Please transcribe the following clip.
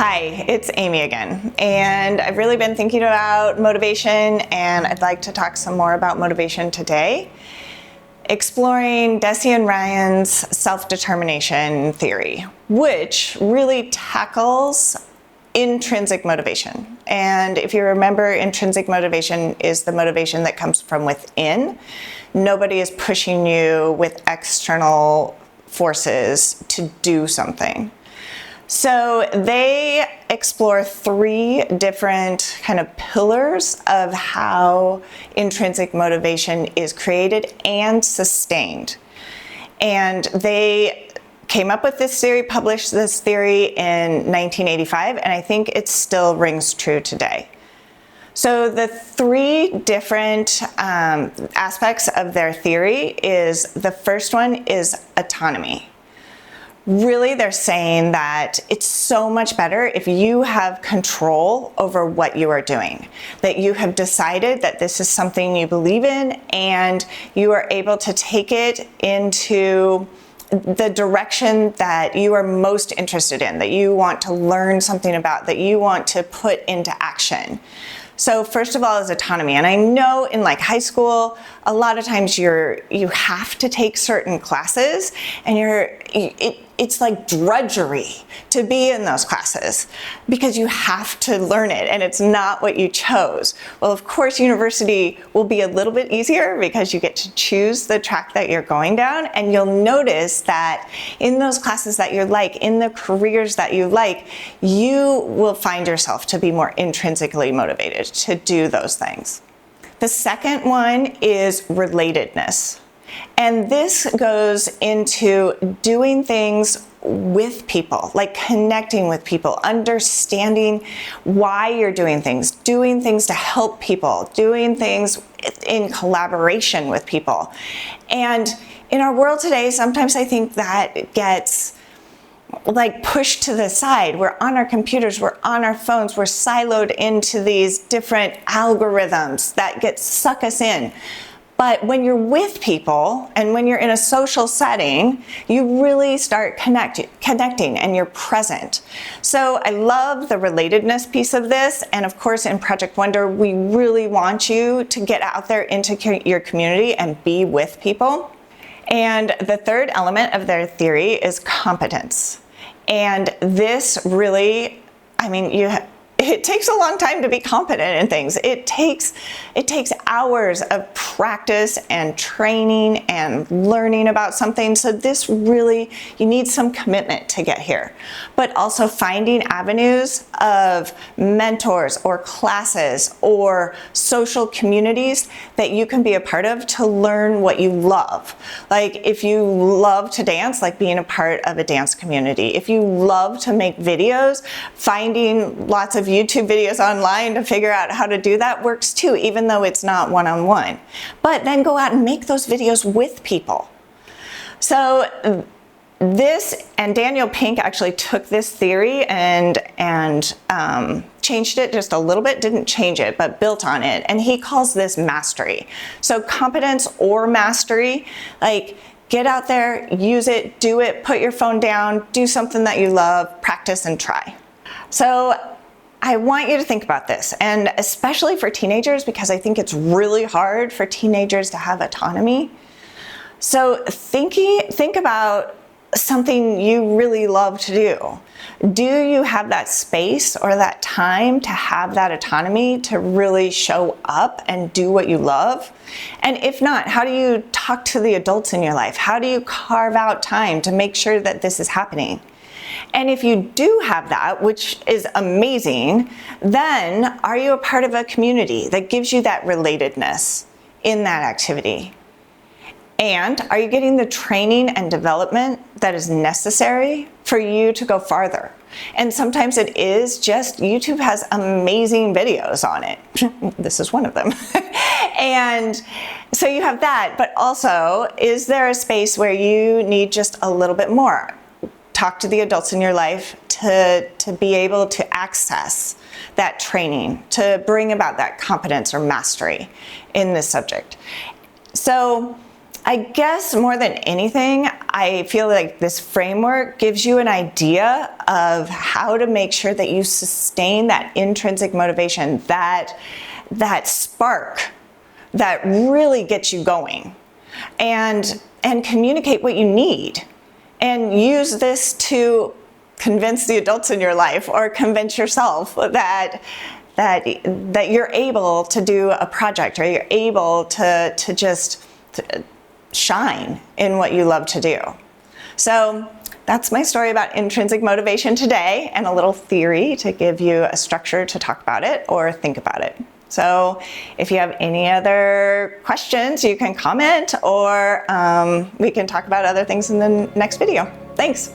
Hi, it's Amy again, and I've really been thinking about motivation, and I'd like to talk some more about motivation today, exploring Deci and Ryan's self-determination theory, which really tackles intrinsic motivation. And if you remember, intrinsic motivation is the motivation that comes from within. Nobody is pushing you with external forces to do something. So they explore three different kind of pillars of how intrinsic motivation is created and sustained. And they came up with this theory, published this theory in 1985, and I think it still rings true today. So the three different aspects of their theory is, the first one is autonomy. Really, they're saying that it's so much better if you have control over what you are doing, that you have decided that this is something you believe in and you are able to take it into the direction that you are most interested in, that you want to learn something about, that you want to put into action. So first of all is autonomy. And I know in like high school, a lot of times you have to take certain classes and it's like drudgery to be in those classes because you have to learn it and it's not what you chose. Well, of course, university will be a little bit easier because you get to choose the track that you're going down, and you'll notice that in those classes that you like, in the careers that you like, you will find yourself to be more intrinsically motivated to do those things. The second one is relatedness. And this goes into doing things with people, like connecting with people, understanding why you're doing things to help people, doing things in collaboration with people. And in our world today, sometimes I think that gets like pushed to the side. We're on our computers, we're on our phones, we're siloed into these different algorithms that suck us in. But when you're with people and when you're in a social setting, you really start connecting and you're present. So I love the relatedness piece of this. And of course, in Project Wonder, we really want you to get out there into your community and be with people. And the third element of their theory is competence. And this really, it takes a long time to be competent in things. It takes hours of practice and training and learning about something. So this really, you need some commitment to get here. But also finding avenues of mentors or classes or social communities that you can be a part of to learn what you love. Like if you love to dance, like being a part of a dance community. If you love to make videos, finding lots of YouTube videos online to figure out how to do that works too, even though it's not one-on-one. But then go out and make those videos with people. So this, and Daniel Pink actually took this theory and changed it just a little bit, didn't change it, but built on it. And he calls this mastery. So competence or mastery, like get out there, use it, do it, put your phone down, do something that you love, practice and try. So I want you to think about this, and especially for teenagers, because I think it's really hard for teenagers to have autonomy. So think about something you really love to do. Do you have that space or that time to have that autonomy to really show up and do what you love? And if not, how do you talk to the adults in your life? How do you carve out time to make sure that this is happening? And if you do have that, which is amazing, then are you a part of a community that gives you that relatedness in that activity? And are you getting the training and development that is necessary for you to go farther? And sometimes it is just, YouTube has amazing videos on it. This is one of them. And so you have that, but also, is there a space where you need just a little bit more? Talk to the adults in your life to be able to access that training, to bring about that competence or mastery in this subject. So I guess more than anything, I feel like this framework gives you an idea of how to make sure that you sustain that intrinsic motivation, that spark that really gets you going, and communicate what you need, and use this to convince the adults in your life or convince yourself that you're able to do a project, or you're able to just shine in what you love to do. So that's my story about intrinsic motivation today, and a little theory to give you a structure to talk about it or think about it. So if you have any other questions, you can comment, or we can talk about other things in the next video. Thanks.